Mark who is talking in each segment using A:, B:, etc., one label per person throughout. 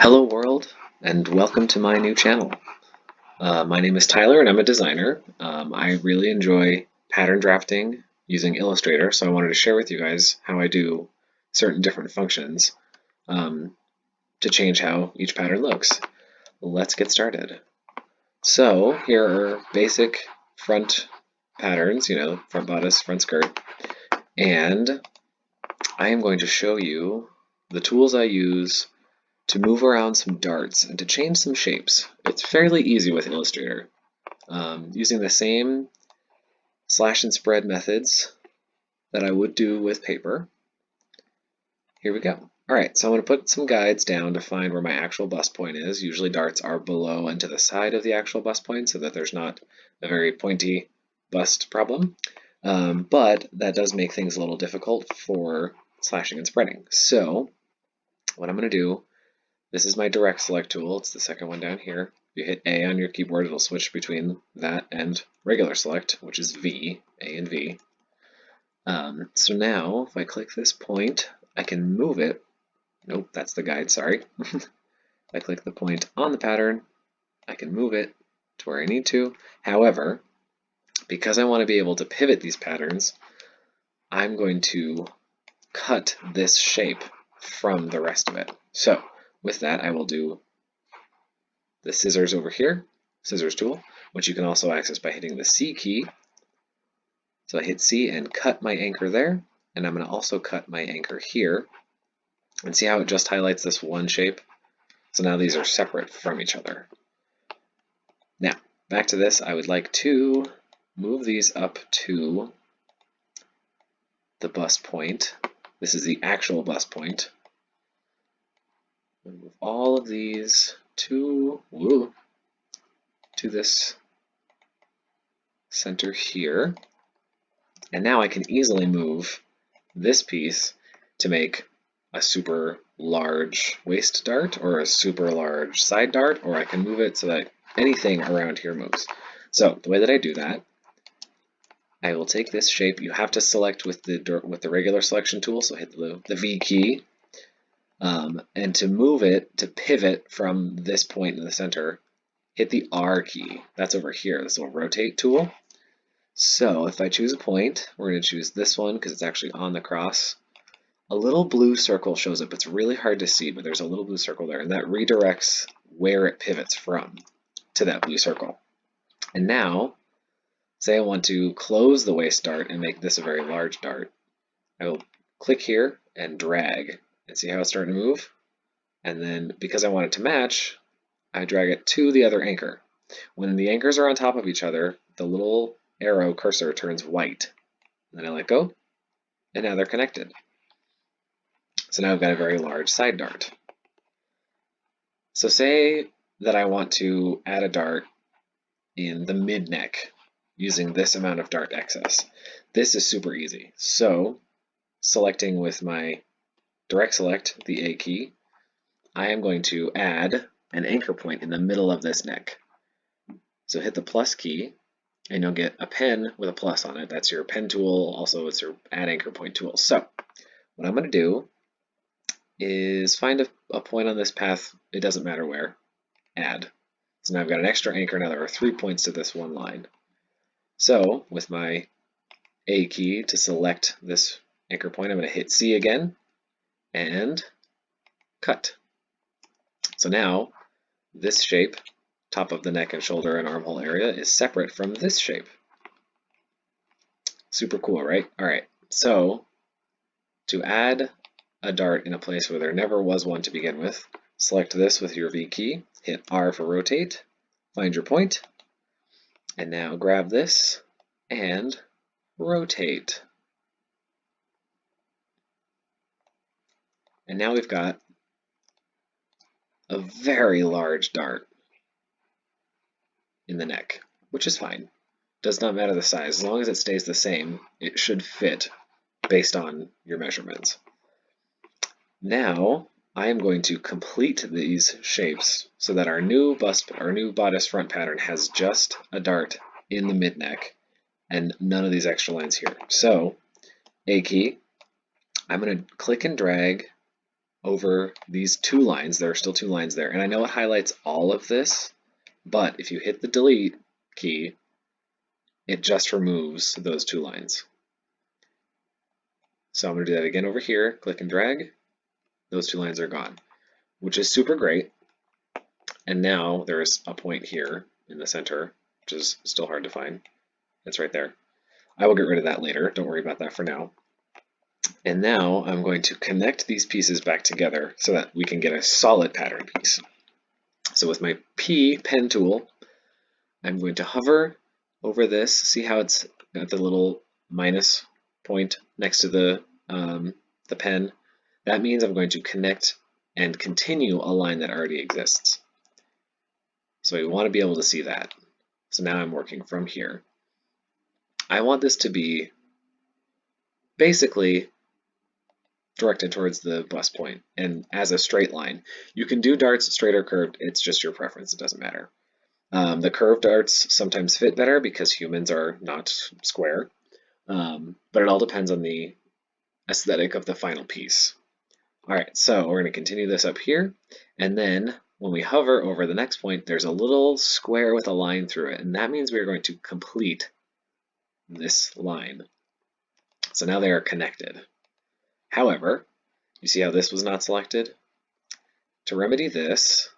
A: Hello world, and welcome to my new channel. My name is Tyler and I'm a designer. I really enjoy pattern drafting using Illustrator, so I wanted to share with you guys how I do certain different functions to change how each pattern looks. Let's get started. So here are basic front patterns, front bodice, front skirt, and I am going to show you the tools I use to move around some darts and to change some shapes. It's fairly easy with Illustrator. Using the same slash and spread methods that I would do with paper. Here we go. Alright, so I'm going to put some guides down to find where my actual bust point is. Usually darts are below and to the side of the actual bust point so that there's not a very pointy bust problem. But that does make things a little difficult for slashing and spreading. So what I'm going to do, this is my direct select tool. It's the second one down here. If you hit A on your keyboard, it'll switch between that and regular select, which is V, A and V. So now, if I click this point, I can move it. Nope, that's the guide, sorry. If I click the point on the pattern, I can move it to where I need to. However, because I want to be able to pivot these patterns, I'm going to cut this shape from the rest of it. So with that, I will do the scissors over here, scissors tool, which you can also access by hitting the C key. So I hit C and cut my anchor there, and I'm going to also cut my anchor here. And see how it just highlights this one shape? So now these are separate from each other. Now, back to this, I would like to move these up to the bust point. This is the actual bust point. Move all of these to this center here. And now I can easily move this piece to make a super large waist dart or a super large side dart, or I can move it so that anything around here moves. So the way that I do that, I will take this shape. You have to select with the regular selection tool, so hit the V key. And to move it, to pivot from this point in the center, hit the R key. That's over here, this little rotate tool. So if I choose a point, we're going to choose this one because it's actually on the cross. A little blue circle shows up. It's really hard to see, but there's a little blue circle there, and that redirects where it pivots from to that blue circle. And now, say I want to close the waist dart and make this a very large dart. I will click here and drag, and see how it's starting to move? And then, because I want it to match, I drag it to the other anchor. When the anchors are on top of each other, the little arrow cursor turns white. And then I let go, and now they're connected. So now I've got a very large side dart. So say that I want to add a dart in the mid neck using this amount of dart excess. This is super easy. So selecting with my direct select, the A key, I am going to add an anchor point in the middle of this neck. So hit the plus key and you'll get a pen with a plus on it. That's your pen tool. Also, it's your add anchor point tool. So what I'm going to do is find a point on this path, it doesn't matter where, add. So now I've got an extra anchor, now there are 3 points to this one line. So with my A key to select this anchor point, I'm going to hit C again and cut. So now this shape, top of the neck and shoulder and armhole area, is separate from this shape. Super cool, right? All right, so to add a dart in a place where there never was one to begin with, select this with your V key, hit R for rotate, find your point, and now grab this and rotate. And now we've got a very large dart in the neck, which is fine. Does not matter the size. As long as it stays the same, it should fit based on your measurements. Now, I am going to complete these shapes so that our new bodice front pattern has just a dart in the mid neck and none of these extra lines here. So, A key, I'm going to click and drag over these two lines. There are still two lines there, and I know it highlights all of this, but if you hit the delete key, it just removes those two lines. So I'm going to do that again over here, click and drag. Those two lines are gone, which is super great. And now there's a point here in the center, which is still hard to find. It's right there. I will get rid of that later. Don't worry about that for now. And now I'm going to connect these pieces back together so that we can get a solid pattern piece. So with my P pen tool, I'm going to hover over this. See how it's got the little minus point next to the pen? That means I'm going to connect and continue a line that already exists. So we want to be able to see that. So now I'm working from here. I want this to be basically directed towards the bust point and as a straight line. You can do darts straight or curved, it's just your preference, it doesn't matter. The curved darts sometimes fit better because humans are not square, but it all depends on the aesthetic of the final piece. All right, so we're going to continue this up here, and then when we hover over the next point, there's a little square with a line through it, and that means we are going to complete this line. So now they are connected. However, you see how this was not selected? To remedy this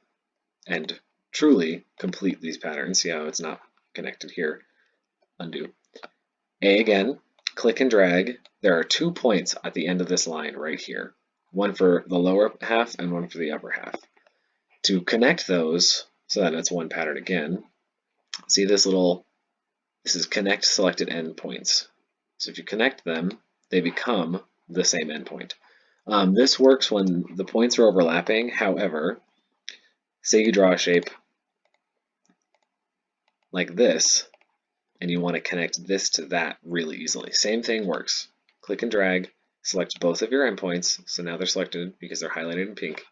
A: and truly complete these patterns, see how it's not connected here? Undo. A again, click and drag. There are 2 points at the end of this line right here. One for the lower half and one for the upper half. To connect those so that it's one pattern again, see this is connect selected endpoints. So if you connect them, they become the same endpoint. This works when the points are overlapping. However, say you draw a shape like this, and you want to connect this to that really easily. Same thing works. Click and drag, select both of your endpoints, so now they're selected because they're highlighted in pink,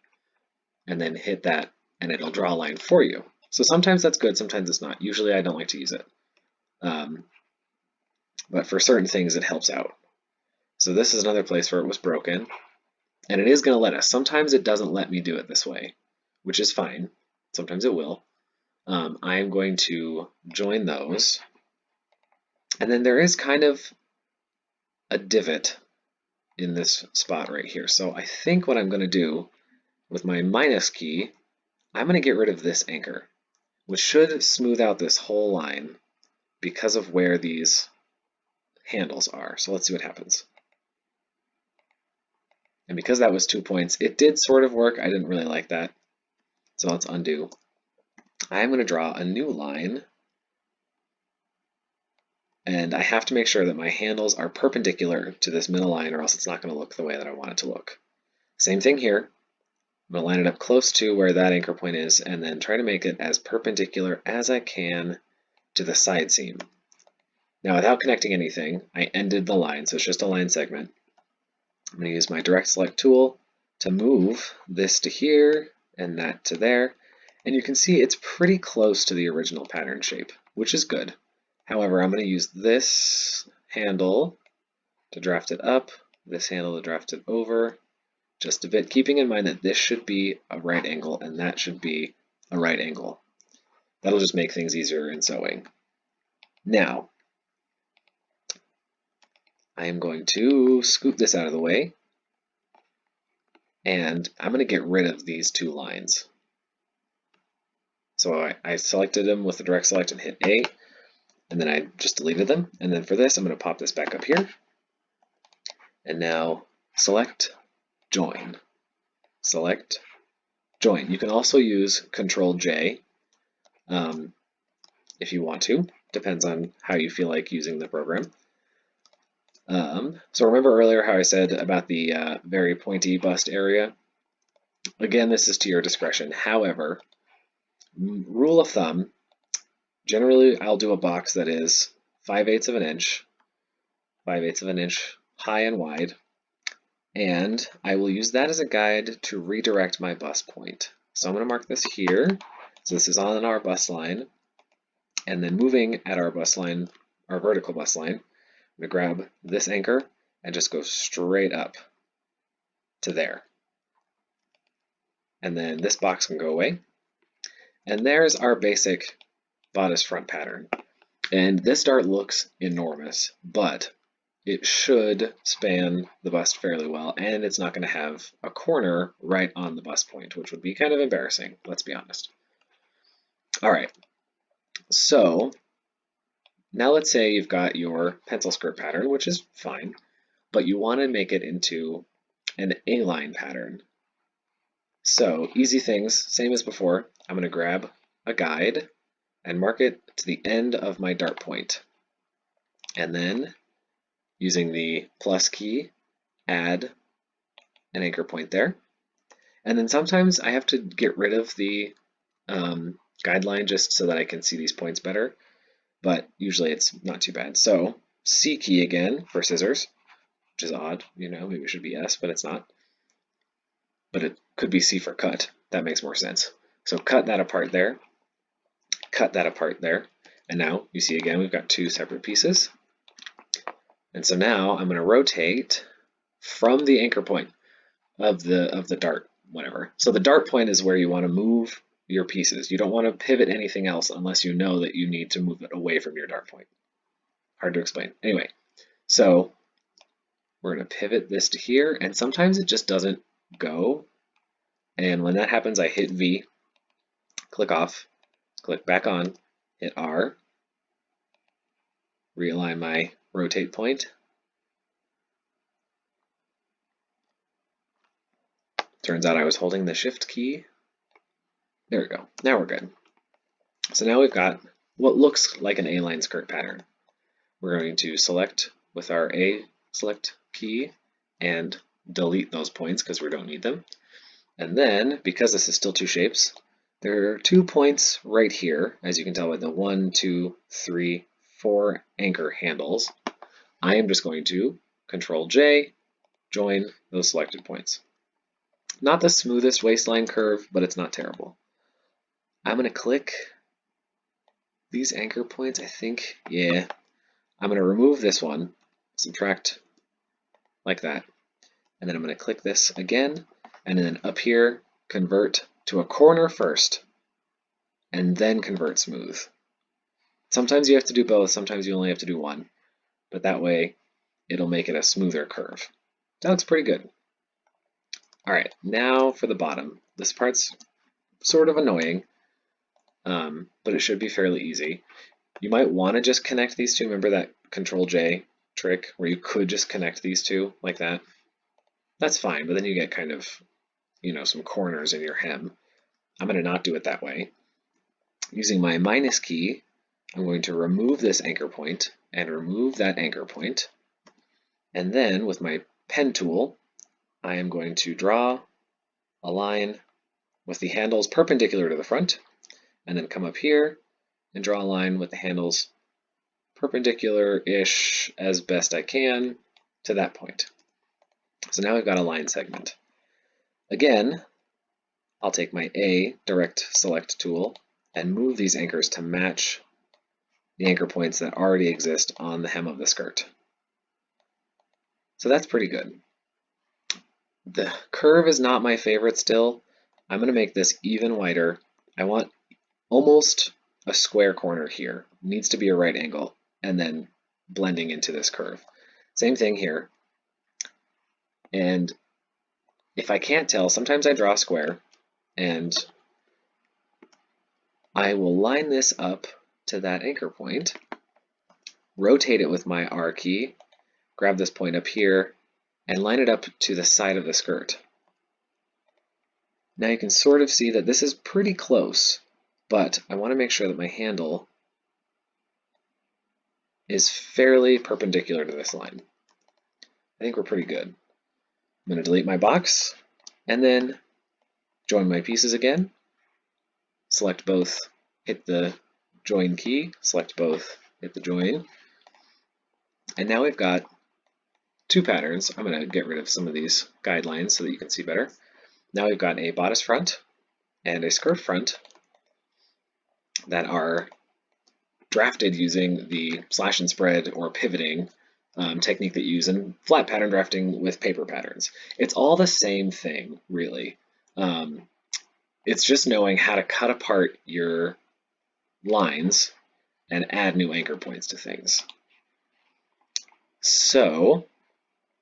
A: and then hit that, and it'll draw a line for you. So sometimes that's good, sometimes it's not. Usually I don't like to use it. But for certain things it helps out. So this is another place where it was broken, and it is going to let us. Sometimes it doesn't let me do it this way, which is fine. Sometimes it will. I am going to join those, and then there is kind of a divot in this spot right here. So I think what I'm going to do with my minus key, I'm going to get rid of this anchor, which should smooth out this whole line because of where these handles are. So let's see what happens. And because that was 2 points, it did sort of work. I didn't really like that. So let's undo. I'm going to draw a new line, and I have to make sure that my handles are perpendicular to this middle line, or else it's not going to look the way that I want it to look. Same thing here. I'm going to line it up close to where that anchor point is, and then try to make it as perpendicular as I can to the side seam. Now, without connecting anything, I ended the line, so it's just a line segment. I'm going to use my direct select tool to move this to here and that to there. And you can see it's pretty close to the original pattern shape, which is good. However, I'm going to use this handle to draft it up, this handle to draft it over, just a bit, keeping in mind that this should be a right angle and that should be a right angle. That'll just make things easier in sewing. Now, I am going to scoop this out of the way, and I'm going to get rid of these 2 lines. So I selected them with the direct select and hit A, and then I just deleted them. And then for this, I'm going to pop this back up here. And now select, join. Select, join. You can also use Control J if you want to. Depends on how you feel like using the program. So remember earlier how I said about the very pointy bust area? Again, this is to your discretion. However, rule of thumb, generally I'll do a box that is 5/8 of an inch, 5/8 of an inch high and wide, and I will use that as a guide to redirect my bust point. So I'm going to mark this here. So this is on our bust line, and then moving at our bust line, our vertical bust line, I'm going to grab this anchor and just go straight up to there. and then this box can go away. And there's our basic bodice front pattern. And this dart looks enormous, but it should span the bust fairly well, and it's not going to have a corner right on the bust point, which would be kind of embarrassing, let's be honest. All right, so now let's say you've got your pencil skirt pattern, which is fine, but you want to make it into an A-line pattern. So easy things, same as before. I'm going to grab a guide and mark it to the end of my dart point. And then using the plus key, add an anchor point there. And then sometimes I have to get rid of the guideline just so that I can see these points better, but usually it's not too bad. So C key again for scissors, which is odd, you know, maybe it should be S, but it's not. But it could be C for cut. That makes more sense. So cut that apart there, cut that apart there, and now you see again we've got two separate pieces. And so now I'm going to rotate from the anchor point of the dart, whatever. So the dart point is where you want to move your pieces. You don't want to pivot anything else unless you know that you need to move it away from your dart point. Hard to explain. Anyway, so we're going to pivot this to here, and sometimes it just doesn't go. And when that happens, I hit V, click off, click back on, hit R, realign my rotate point. Turns out I was holding the shift key. There we go. Now we're good. So now we've got what looks like an A-line skirt pattern. We're going to select with our A select key and delete those points because we don't need them. And then, because this is still two shapes, there are 2 points right here, as you can tell by the 1, 2, 3, 4 anchor handles. I am just going to Control J, join those selected points. Not the smoothest waistline curve, but it's not terrible. I'm going to click these anchor points, I think. Yeah. I'm going to remove this one, subtract like that. And then I'm going to click this again, and then up here, convert to a corner first, and then convert smooth. Sometimes you have to do both, sometimes you only have to do one, but that way it'll make it a smoother curve. That looks pretty good. All right, now for the bottom. This part's sort of annoying, but it should be fairly easy. You might want to just connect these two. Remember that Control J trick where you could just connect these two like that? That's fine, but then you get kind of, you know, some corners in your hem. I'm going to not do it that way. Using my minus key, I'm going to remove this anchor point and remove that anchor point. And then with my pen tool, I am going to draw a line with the handles perpendicular to the front, and then come up here and draw a line with the handles perpendicular-ish as best I can to that point. So now we've got a line segment. Again, I'll take my A direct select tool and move these anchors to match the anchor points that already exist on the hem of the skirt. So that's pretty good. The curve is not my favorite still. I'm going to make this even wider. I want almost a square corner here. It needs to be a right angle, and then blending into this curve. Same thing here. And if I can't tell, sometimes I draw a square, and I will line this up to that anchor point, rotate it with my R key, grab this point up here, and line it up to the side of the skirt. Now you can sort of see that this is pretty close, but I want to make sure that my handle is fairly perpendicular to this line. I think we're pretty good. I'm going to delete my box, and then join my pieces again. Select both, hit the join key, select both, hit the join. And now we've got two patterns. I'm going to get rid of some of these guidelines so that you can see better. Now we've got a bodice front and a skirt front that are drafted using the slash and spread or pivoting technique that you use in flat pattern drafting with paper patterns. It's all the same thing, really. It's just knowing how to cut apart your lines and add new anchor points to things. So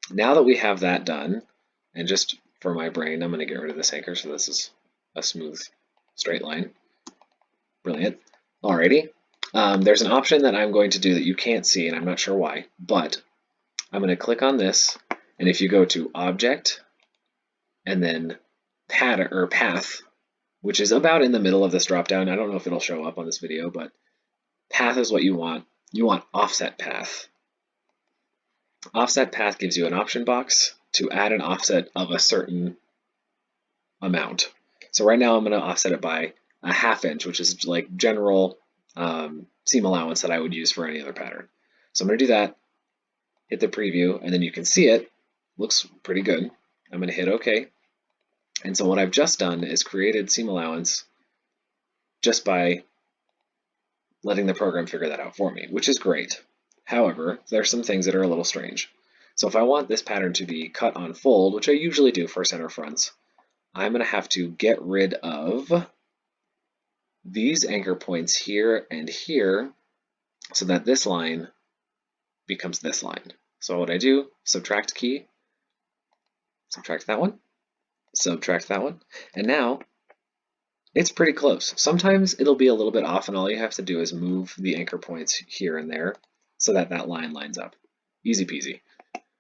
A: now that we have that done, and just for my brain, I'm going to get rid of this anchor so this is a smooth, straight line. Brilliant. Alrighty. There's an option that I'm going to do that you can't see, and I'm not sure why, but I'm going to click on this, and if you go to Object, and then Pattern or Path, which is about in the middle of this dropdown. I don't know if it'll show up on this video, but Path is what you want. You want Offset Path. Offset Path gives you an option box to add an offset of a certain amount. So right now I'm going to offset it by a 1/2 inch, which is like general seam allowance that I would use for any other pattern. So I'm going to do that, hit the preview, and then you can see it. Looks pretty good. I'm going to hit OK. And so what I've just done is created seam allowance just by letting the program figure that out for me, which is great. However, there's some things that are a little strange. So if I want this pattern to be cut on fold, which I usually do for center fronts, I'm going to have to get rid of these anchor points here and here so that this line becomes this line. So what I do, subtract key, subtract that one, subtract that one, and now it's pretty close. Sometimes it'll be a little bit off, and all you have to do is move the anchor points here and there so that that line lines up. Easy peasy.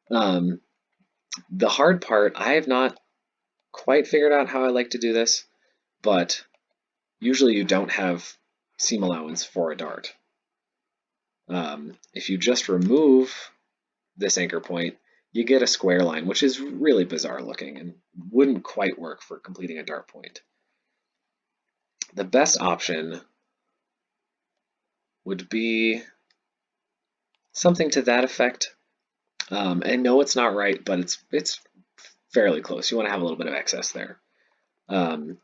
A: The hard part, I have not quite figured out how I like to do this, but usually you don't have seam allowance for a dart. If you just remove this anchor point, you get a square line, which is really bizarre looking and wouldn't quite work for completing a dart point. The best option would be something to that effect. And no, it's not right, but it's fairly close. You want to have a little bit of excess there. The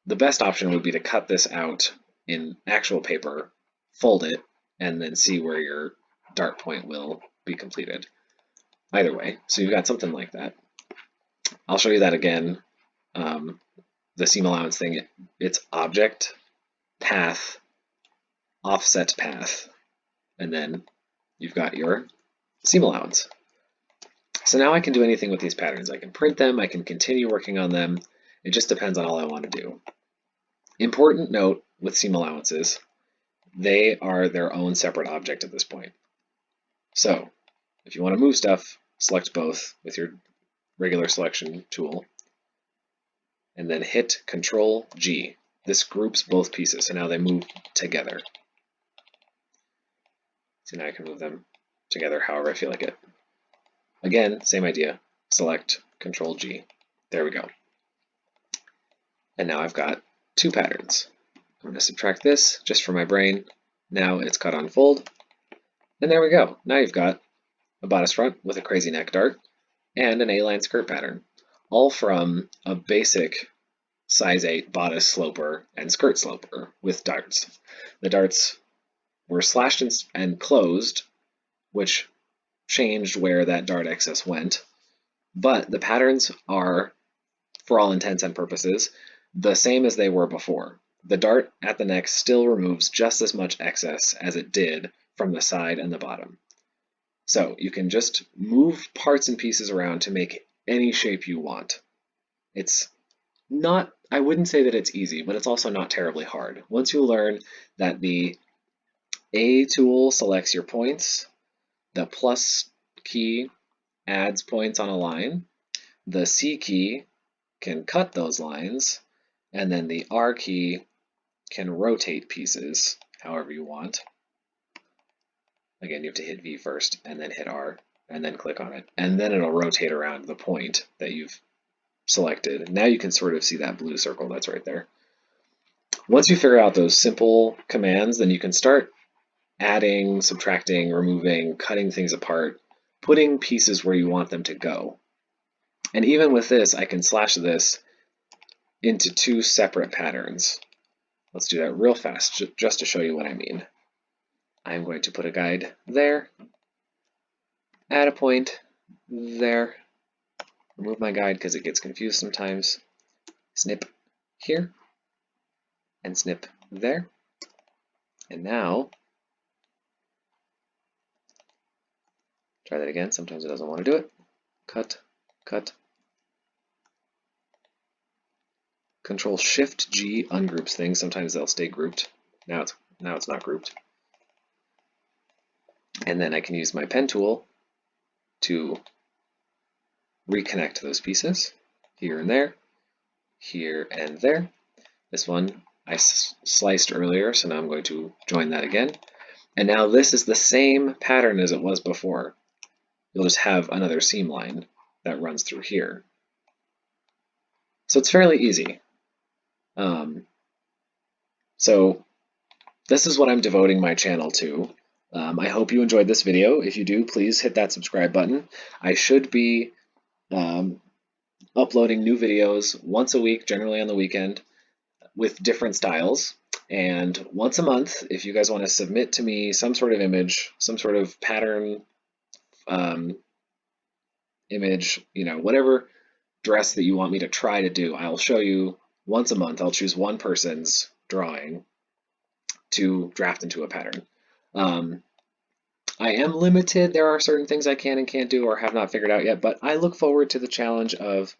A: best option would be to cut this out in actual paper, fold it, and then see where your dart point will be completed. Either way, so you've got something like that. I'll show you that again. The seam allowance thing, it's Object, Path, Offset Path, and then you've got your seam allowance. So now I can do anything with these patterns. I can print them, I can continue working on them. It just depends on all I want to do. Important note with seam allowances, they are their own separate object at this point. So if you want to move stuff, select both with your regular selection tool, and then hit Control G. This groups both pieces, so now they move together. So now I can move them together however I feel like it. Again, same idea. Select Control G. There we go. And now I've got two patterns. I'm going to subtract this just for my brain. Now it's cut on fold. And there we go. Now you've got a bodice front with a crazy neck dart and an A-line skirt pattern, all from a basic size 8 bodice sloper and skirt sloper with darts. The darts were slashed and closed, which changed where that dart excess went, but the patterns are, for all intents and purposes, the same as they were before. The dart at the neck still removes just as much excess as it did from the side and the bottom. So you can just move parts and pieces around to make any shape you want. It's not, I wouldn't say that it's easy, but it's also not terribly hard. Once you learn that the A tool selects your points, the plus key adds points on a line, the C key can cut those lines, and then the R key can rotate pieces however you want. Again, you have to hit V first, and then hit R, and then click on it, and then it'll rotate around the point that you've selected. Now you can sort of see that blue circle that's right there. Once you figure out those simple commands, then you can start adding, subtracting, removing, cutting things apart, putting pieces where you want them to go. And even with this, I can slash this into two separate patterns. Let's do that real fast, just to show you what I mean. I'm going to put a guide there, add a point there, remove my guide because it gets confused sometimes, snip here, and snip there. And now, try that again, sometimes it doesn't want to do it. Cut, cut. Control-Shift-G ungroups things, sometimes they'll stay grouped. Now it's not grouped. And then I can use my pen tool to reconnect those pieces, here and there, here and there. This one I sliced earlier, so now I'm going to join that again. And now this is the same pattern as it was before. You'll just have another seam line that runs through here. So it's fairly easy. So this is what I'm devoting my channel to. I hope you enjoyed this video. If you do, please hit that subscribe button. I should be uploading new videos once a week, generally on the weekend, with different styles. And once a month, if you guys want to submit to me some sort of image, some sort of pattern image, whatever dress that you want me to try to do, I'll show you once a month. I'll choose one person's drawing to draft into a pattern. I am limited. There are certain things I can and can't do or have not figured out yet, but I look forward to the challenge of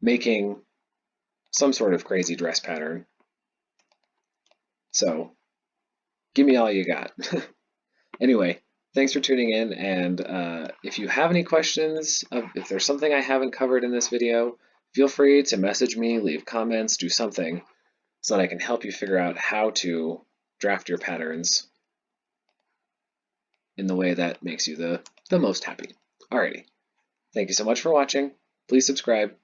A: making some sort of crazy dress pattern. So give me all you got. Anyway, thanks for tuning in, and if you have any questions, if there's something I haven't covered in this video, feel free to message me, leave comments, do something so that I can help you figure out how to draft your patterns in the way that makes you the most happy. Alrighty, thank you so much for watching. Please subscribe.